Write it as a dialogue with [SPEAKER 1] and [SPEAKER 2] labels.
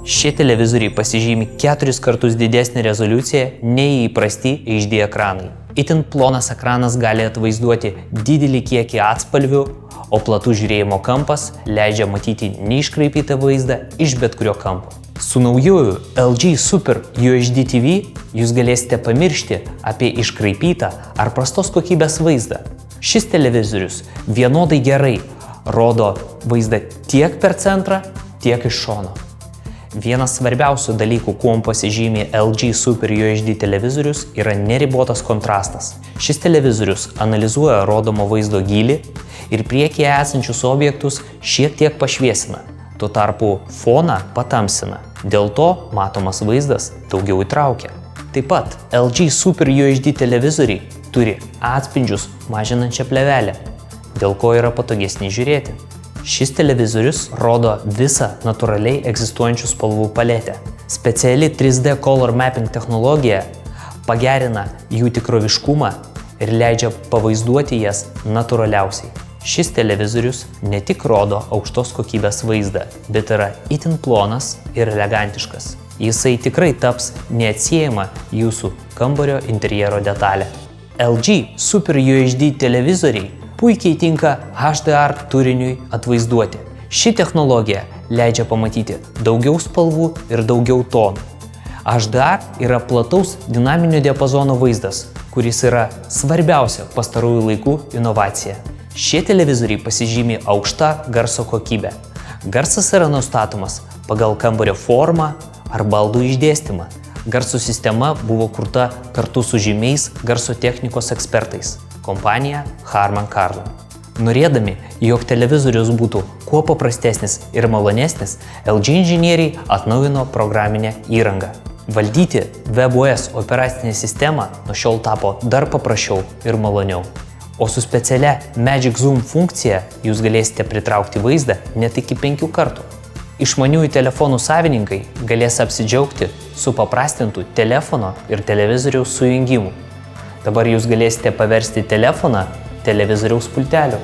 [SPEAKER 1] Šie televizoriai pasižymi 4 kartus didesnį rezoliuciją nei įprasti HD ekranai. Itin plonas ekranas gali atvaizduoti didelį kiekį atspalvių, o platus žiūrėjimo kampas leidžia matyti neiškraipytą vaizdą iš bet kurio kampo. Su naujuoju LG Super UHD TV jūs galėsite pamiršti apie iškraipytą ar prastos kokybės vaizdą. Šis televizorius vienodai gerai rodo vaizdą tiek per centrą, tiek iš šono. Vienas svarbiausių dalykų, kuom pasižymi LG Super UHD televizorius, yra neribotas kontrastas. Šis televizorius analizuoja rodomo vaizdo gylį ir priekyje esančius objektus šiek tiek pašviesina, tuo tarpu foną patamsina. Dėl to matomas vaizdas daugiau įtraukia. Taip pat LG Super UHD televizoriai turi atspindžius mažinančią plėvelę, dėl ko yra patogesni žiūrėti. Šis televizorius rodo visą natūraliai egzistuojančių spalvų paletę. Speciali 3D Color Mapping technologija pagerina jų tikroviškumą ir leidžia pavaizduoti jas natūraliausiai. Šis televizorius ne tik rodo aukštos kokybės vaizdą, bet yra itin plonas ir elegantiškas. Jisai tikrai taps neatsiejama jūsų kambario interjero detalė. LG Super UHD televizoriai puikiai tinka HDR turiniui atvaizduoti. Ši technologija leidžia pamatyti daugiau spalvų ir daugiau tonų. HDR yra plataus dinaminio diapazono vaizdas, kuris yra svarbiausia pastarųjų laikų inovacija. Šie televizoriai pasižymi aukšta garso kokybė. Garsas yra nustatomas pagal kambario formą ar baldų išdėstymą. Garso sistema buvo kurta kartu su žymiais garso technikos ekspertais. Kompanija Harman Kardon. Norėdami, jog televizorius būtų kuo paprastesnis ir malonesnis, LG inžinieriai atnaujino programinę įrangą. Valdyti WebOS operacinę sistemą nuo šiol tapo dar paprasčiau ir maloniau. O su specialia Magic Zoom funkcija jūs galėsite pritraukti vaizdą net iki 5 kartų. Išmaniųjų telefonų savininkai galės apsidžiaugti supaprastintų telefono ir televizoriaus sujungimu. Dabar jūs galėsite paversti telefoną televizoriaus pulteliu.